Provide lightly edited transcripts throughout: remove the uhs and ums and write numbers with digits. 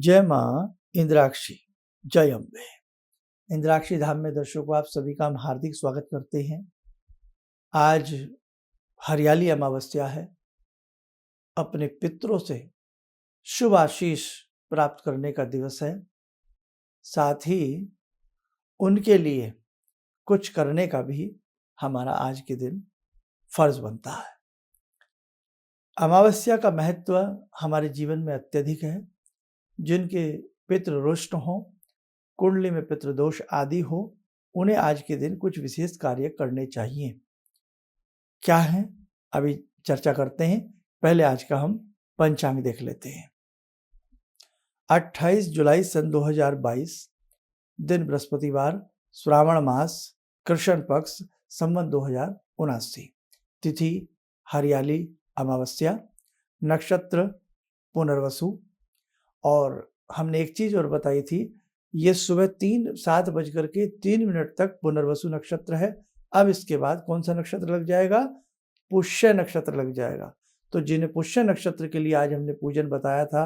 जय माँ इंद्राक्षी, जय अम्बे। इंद्राक्षी धाम में दर्शकों आप सभी का हम हार्दिक स्वागत करते हैं। आज हरियाली अमावस्या है। अपने पितरों से शुभ आशीष प्राप्त करने का दिवस है। साथ ही उनके लिए कुछ करने का भी हमारा आज के दिन फर्ज बनता है। अमावस्या का महत्व हमारे जीवन में अत्यधिक है। जिनके पितृ रुष्ट हों, कुंडली में पितृदोष आदि हो, उन्हें आज के दिन कुछ विशेष कार्य करने चाहिए। क्या है अभी चर्चा करते हैं। पहले आज का हम पंचांग देख लेते हैं। 28 जुलाई सन 2022, दिन बृहस्पतिवार, श्रावण मास, कृष्ण पक्ष, संवत 2079, तिथि हरियाली अमावस्या, नक्षत्र पुनर्वसु। और हमने एक चीज और बताई थी, ये सुबह 7:03 तक पुनर्वसु नक्षत्र है। अब इसके बाद कौन सा नक्षत्र लग जाएगा? पुष्य नक्षत्र लग जाएगा। तो जिन्हें पुष्य नक्षत्र के लिए आज हमने पूजन बताया था,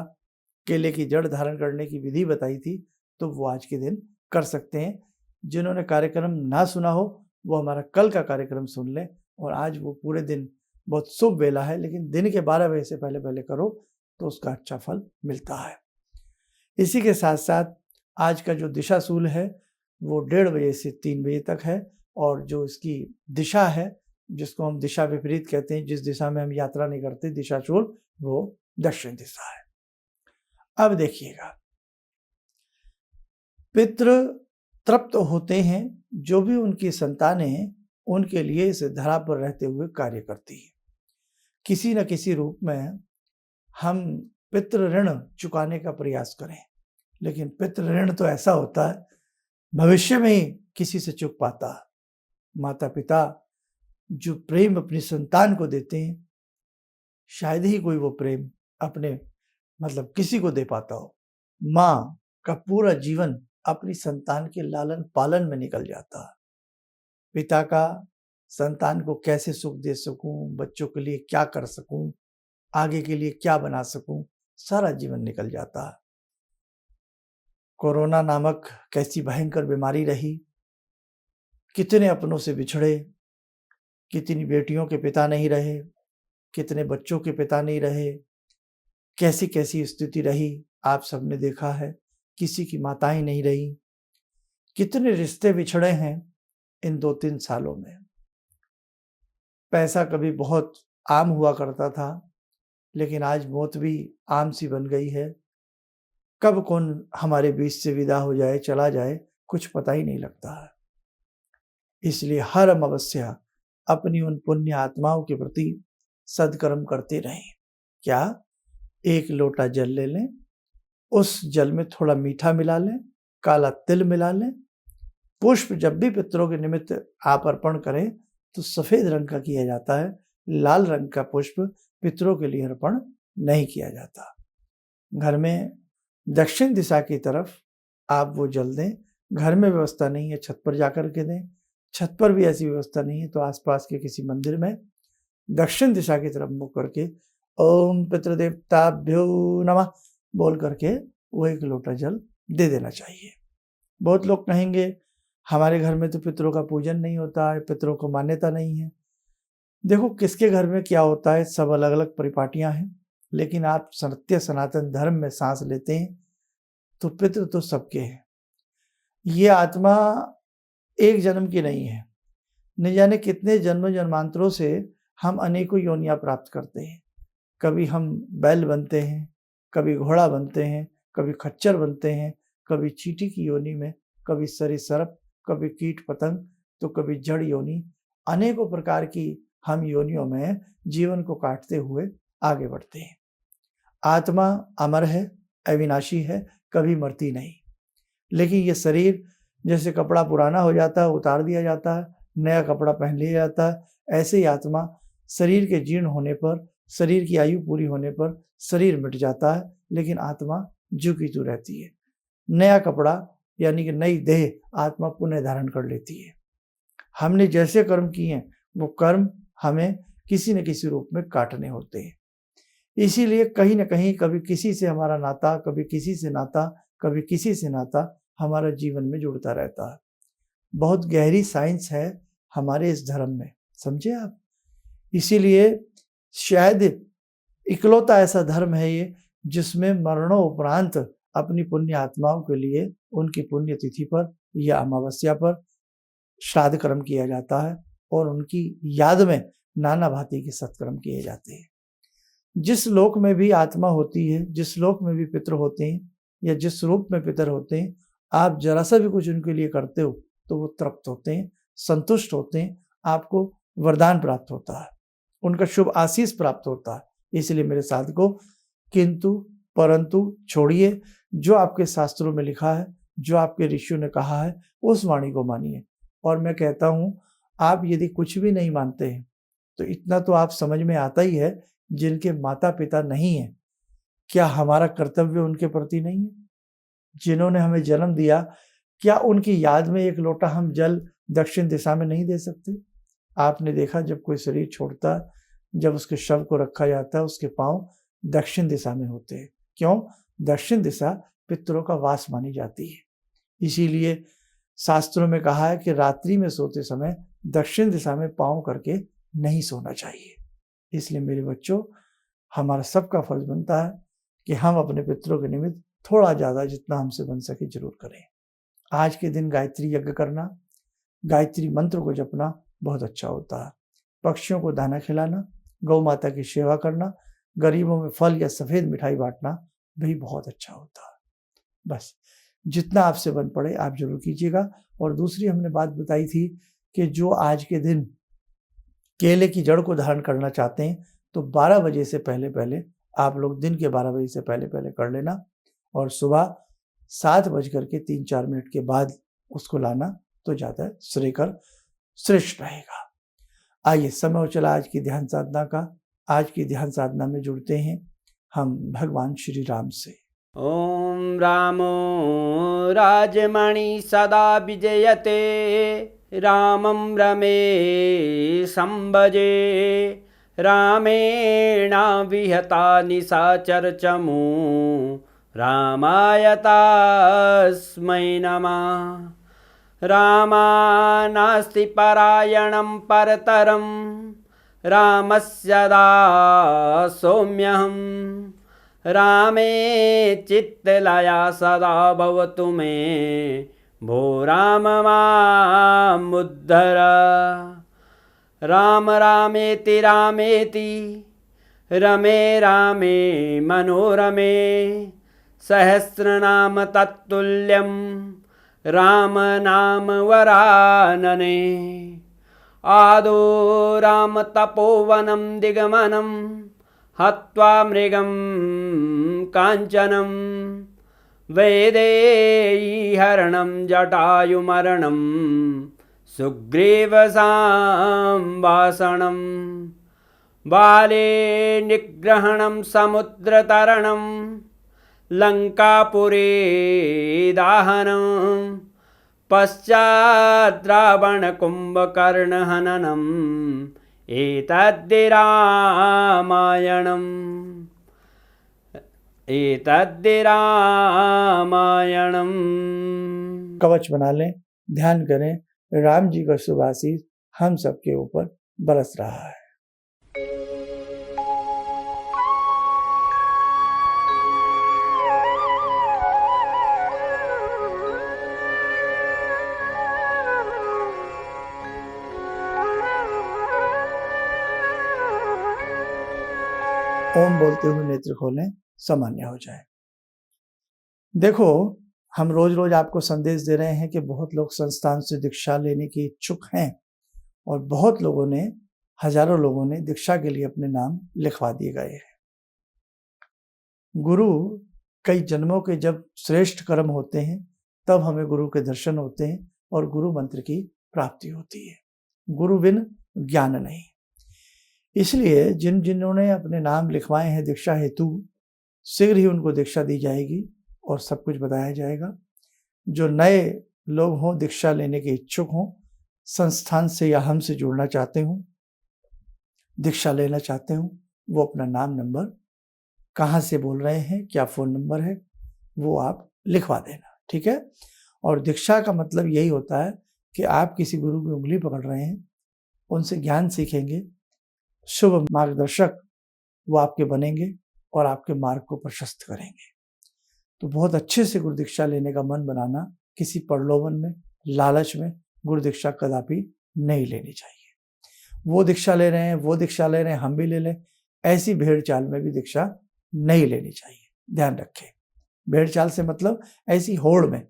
केले की जड़ धारण करने की विधि बताई थी, तो वो आज के दिन कर सकते हैं। जिन्होंने कार्यक्रम ना सुना हो वो हमारा कल का कार्यक्रम सुन लें। और आज वो पूरे दिन बहुत शुभ वेला है, लेकिन दिन के 12 बजे से पहले पहले करो तो उसका अच्छा फल मिलता है। इसी के साथ साथ आज का जो दिशाशूल है वो 1:30 बजे से 3 बजे तक है। और जो इसकी दिशा है, जिसको हम दिशा विपरीत कहते हैं, जिस दिशा में हम यात्रा नहीं करते, दिशाशूल, वो दक्षिण दिशा है। अब देखिएगा, पितृ तृप्त होते हैं। जो भी उनकी संतानें उनके लिए इस धरा पर रहते हुए कार्य करती है। किसी न किसी रूप में हम पितृ ऋण चुकाने का प्रयास करें, लेकिन पितृ ऋण तो ऐसा होता है भविष्य में ही किसी से चुक पाता है। माता पिता जो प्रेम अपनी संतान को देते हैं, शायद ही कोई वो प्रेम अपने किसी को दे पाता हो। माँ का पूरा जीवन अपनी संतान के लालन पालन में निकल जाता है। पिता का संतान को कैसे सुख दे सकूं, बच्चों के लिए क्या कर सकूं, आगे के लिए क्या बना सकूं, सारा जीवन निकल जाता है। कोरोना नामक कैसी भयंकर बीमारी रही, कितने अपनों से बिछड़े, कितनी बेटियों के पिता नहीं रहे, कितने बच्चों के पिता नहीं रहे, कैसी कैसी स्थिति रही आप सबने देखा है। किसी की माताएं नहीं रही, कितने रिश्ते बिछड़े हैं इन 2-3 सालों में। पैसा कभी बहुत आम हुआ करता था, लेकिन आज मौत भी आम सी बन गई है। कब कौन हमारे बीच से विदा हो जाए, चला जाए, कुछ पता ही नहीं लगता है। इसलिए हर अमावस्या अपनी उन पुण्य आत्माओं के प्रति सद्कर्म करते रहें। क्या? 1 लोटा जल ले लें, उस जल में थोड़ा मीठा मिला लें, काला तिल मिला लें। पुष्प जब भी पितरों के निमित्त आप अर्पण करें तो सफेद रंग का किया जाता है। लाल रंग का पुष्प पितरों के लिए अर्पण नहीं किया जाता। घर में दक्षिण दिशा की तरफ आप वो जल दें। घर में व्यवस्था नहीं है, छत पर जाकर के दें। छत पर भी ऐसी व्यवस्था नहीं है तो आसपास के किसी मंदिर में दक्षिण दिशा की तरफ मुख करके ओम पितृदेवताभ्यो नमः बोल करके वो 1 लोटा जल दे देना चाहिए। बहुत लोग कहेंगे हमारे घर में तो पितरों का पूजन नहीं होता है, पितरों को मान्यता नहीं है। देखो किसके घर में क्या होता है, सब अलग अलग परिपाटियां हैं। लेकिन आप सत्य सनातन धर्म में सांस लेते हैं तो पितृ तो सबके हैं। ये आत्मा एक जन्म की नहीं है, न जाने कितने जन्म जन्मांतरों से हम अनेकों योनियां प्राप्त करते हैं। कभी हम बैल बनते हैं, कभी घोड़ा बनते हैं, कभी खच्चर बनते हैं, कभी चींटी की योनि में, कभी सरीसृप, कभी कीट पतंग, तो कभी जड़ योनि। अनेकों प्रकार की हम योनियों में जीवन को काटते हुए आगे बढ़ते हैं। आत्मा अमर है, अविनाशी है, कभी मरती नहीं। लेकिन ये शरीर जैसे कपड़ा पुराना हो जाता है, उतार दिया जाता है, नया कपड़ा पहन लिया जाता है, ऐसे ही आत्मा शरीर के जीर्ण होने पर, शरीर की आयु पूरी होने पर शरीर मिट जाता है, लेकिन आत्मा ज्यों की त्यों रहती है। नया कपड़ा यानी कि नई देह आत्मा पुनः धारण कर लेती है। हमने जैसे कर्म किए हैं वो कर्म हमें किसी न किसी रूप में काटने होते हैं। इसीलिए कहीं ना कहीं कभी किसी से हमारा नाता, कभी किसी से नाता, कभी किसी से नाता हमारा जीवन में जुड़ता रहता है। बहुत गहरी साइंस है हमारे इस धर्म में, समझे आप। इसीलिए शायद इकलौता ऐसा धर्म है ये जिसमें मरणोपरांत अपनी पुण्य आत्माओं के लिए उनकी पुण्य तिथि पर या अमावस्या पर श्राद्ध कर्म किया जाता है और उनकी याद में नाना भांति के सत्कर्म किए जाते हैं। जिस लोक में भी आत्मा होती है, जिस लोक में भी पितृ होते हैं या जिस रूप में पितर होते हैं, आप जरा सा भी कुछ उनके लिए करते हो तो वो तृप्त होते हैं, संतुष्ट होते हैं, आपको वरदान प्राप्त होता है, उनका शुभ आशीष प्राप्त होता है। इसलिए मेरे साधकों, किंतु परंतु छोड़िए, जो आपके शास्त्रों में लिखा है, जो आपके ऋषियों ने कहा है, उस वाणी को मानिए। और मैं कहता हूँ, आप यदि कुछ भी नहीं मानते हैं तो इतना तो आप समझ में आता ही है, जिनके माता पिता नहीं है, क्या हमारा कर्तव्य उनके प्रति नहीं है? जिन्होंने हमें जन्म दिया, क्या उनकी याद में एक लोटा हम जल दक्षिण दिशा में नहीं दे सकते? आपने देखा, जब कोई शरीर छोड़ता, जब उसके शव को रखा जाता है, उसके पांव दक्षिण दिशा में होते हैं। क्यों? दक्षिण दिशा पितरों का वास मानी जाती है। इसीलिए शास्त्रों में कहा है कि रात्रि में सोते समय दक्षिण दिशा में पांव करके नहीं सोना चाहिए। इसलिए मेरे बच्चों, हमारा सबका फर्ज बनता है कि हम अपने पितरों के निमित्त थोड़ा ज़्यादा जितना हमसे बन सके जरूर करें। आज के दिन गायत्री यज्ञ करना, गायत्री मंत्र को जपना बहुत अच्छा होता है। पक्षियों को दाना खिलाना, गौ माता की सेवा करना, गरीबों में फल या सफ़ेद मिठाई बांटना भी बहुत अच्छा होता है। बस जितना आपसे बन पड़े आप जरूर कीजिएगा। और दूसरी हमने बात बताई थी कि जो आज के दिन केले की जड़ को धारण करना चाहते हैं तो 12 बजे से पहले पहले आप लोग, दिन के 12 बजे से पहले पहले कर लेना और सुबह 7:03-4 के बाद उसको लाना तो ज़्यादा श्रेष्ठ रहेगा। आइए, समय हो चला आज की ध्यान साधना का। आज की ध्यान साधना में जुड़ते हैं हम भगवान श्री राम से। ओम रामो राजमणि सदा विजयते, रामं रमे संभजे, रामेण विहता निशाचरचमू, रामाय तस्मै नमः। रामानास्ति परायणं परतरं, रामस्य दासोऽम्यहम्। रामे चित्तलया सदा भवतु मे, भो राम मामुद्धर। राम रामेति रामेति, रमे रामे मनोरमे, सहस्रनाम तत्तुल्यं, राम नाम वरानने। आदो राम तपोवनं दिगमनं, हत्वा मृगं काञ्चनं, वैदेहीहरणं जटायुमरणं, सुग्रीवसंभाषणं, बाले निग्रहणं समुद्रतरणं, लङ्कापुरे दाहनं, पश्चात् रावणकुम्भकर्णहननम्, एतद्धि रामायणम्। कवच बना लें, ध्यान करें, राम जी का शुभ आशीष हम सबके ऊपर बरस रहा है। ओम बोलते हुए नेत्र खोलें, सामान्य हो जाए। देखो, हम रोज रोज आपको संदेश दे रहे हैं कि बहुत लोग संस्थान से दीक्षा लेने के इच्छुक हैं और बहुत लोगों ने, हजारों लोगों ने दीक्षा के लिए अपने नाम लिखवा दिए गए हैं। गुरु कई जन्मों के जब श्रेष्ठ कर्म होते हैं तब हमें गुरु के दर्शन होते हैं और गुरु मंत्र की प्राप्ति होती है। गुरु बिन ज्ञान नहीं। इसलिए जिन्होंने अपने नाम लिखवाए हैं दीक्षा हेतु, शीघ्र ही उनको दीक्षा दी जाएगी और सब कुछ बताया जाएगा। जो नए लोग हों, दीक्षा लेने के इच्छुक हों, संस्थान से या हमसे जुड़ना चाहते हों, दीक्षा लेना चाहते हों, वो अपना नाम नंबर कहाँ से बोल रहे हैं, क्या फ़ोन नंबर है, वो आप लिखवा देना, ठीक है। और दीक्षा का मतलब यही होता है कि आप किसी गुरु की उंगली पकड़ रहे हैं, उनसे ज्ञान सीखेंगे, शुभ मार्गदर्शक वो आपके बनेंगे और आपके मार्ग को प्रशस्त करेंगे। तो बहुत अच्छे से गुरु दीक्षा लेने का मन बनाना, किसी प्रलोभन में, लालच में गुरु दीक्षा कदापि नहीं लेनी चाहिए। वो दीक्षा ले रहे हैं, वो दीक्षा ले रहे हैं, हम भी ले लें, ऐसी भेड़ चाल में भी दीक्षा नहीं लेनी चाहिए। ध्यान रखें, भेड़ चाल से मतलब ऐसी होड़ में,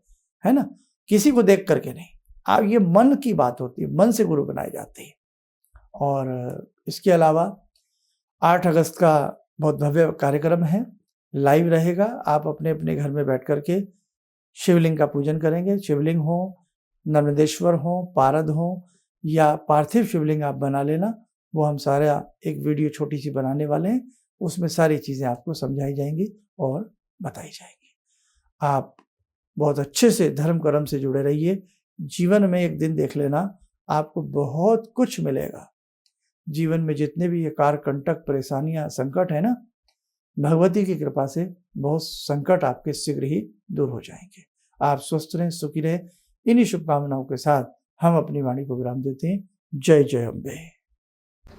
है ना, किसी को देख करके नहीं। आप, ये मन की बात होती है, मन से गुरु बनाए जाते हैं। और इसके अलावा 8 अगस्त का बहुत भव्य कार्यक्रम है, लाइव रहेगा। आप अपने अपने घर में बैठ करके शिवलिंग का पूजन करेंगे। शिवलिंग हो, नर्मदेश्वर हो, पारद हो या पार्थिव शिवलिंग आप बना लेना, वो हम सारा एक वीडियो छोटी सी बनाने वाले हैं, उसमें सारी चीज़ें आपको समझाई जाएंगी और बताई जाएंगी। आप बहुत अच्छे से धर्म कर्म से जुड़े रहिए। जीवन में एक दिन देख लेना, आपको बहुत कुछ मिलेगा। जीवन में जितने भी ये कार कंटक, परेशानियां, संकट है ना, भगवती की कृपा से बहुत संकट आपके शीघ्र ही दूर हो जाएंगे। आप स्वस्थ रहें, सुखी रहें। इन्हीं शुभकामनाओं के साथ हम अपनी वाणी को विराम देते हैं। जय जय अम्बे।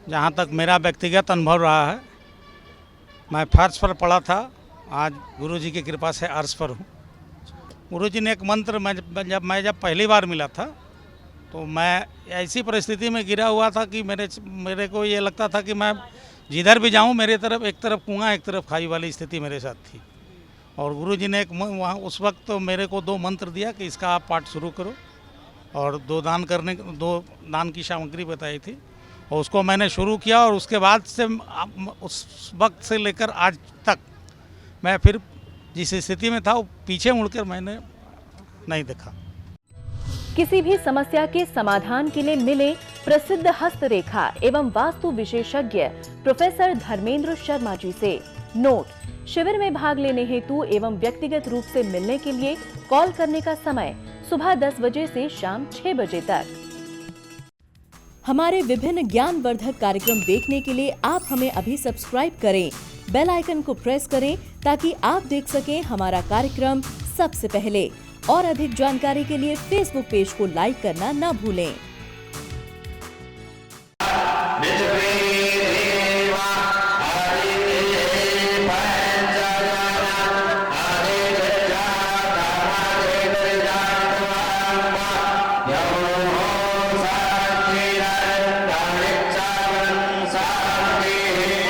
जहाँ तक मेरा व्यक्तिगत अनुभव रहा है, मैं फर्श पर पड़ा था, आज गुरुजी की कृपा से अर्श पर हूँ। गुरुजी ने एक मंत्र, जब पहली बार मिला था तो मैं ऐसी परिस्थिति में गिरा हुआ था कि मेरे को ये लगता था कि मैं जिधर भी जाऊँ मेरे तरफ, एक तरफ कुआं एक तरफ खाई वाली स्थिति मेरे साथ थी। और गुरुजी ने वहाँ उस वक्त तो मेरे को 2 मंत्र दिया कि इसका आप पाठ शुरू करो, और 2 दान की सामग्री बताई थी, और उसको मैंने शुरू किया। और उसके बाद से उस वक्त से लेकर आज तक मैं फिर जिस स्थिति में था वो पीछे मुड़कर मैंने नहीं देखा। किसी भी समस्या के समाधान के लिए मिले प्रसिद्ध हस्तरेखा एवं वास्तु विशेषज्ञ प्रोफेसर धर्मेंद्र शर्मा जी से। नोट: शिविर में भाग लेने हेतु एवं व्यक्तिगत रूप से मिलने के लिए कॉल करने का समय सुबह 10 बजे से शाम 6 बजे तक। हमारे विभिन्न ज्ञानवर्धक कार्यक्रम देखने के लिए आप हमें अभी सब्सक्राइब करें, बेल आइकन को प्रेस करें ताकि आप देख सकें हमारा कार्यक्रम सबसे पहले। और अधिक जानकारी के लिए फेसबुक पेज को लाइक करना न भूलें।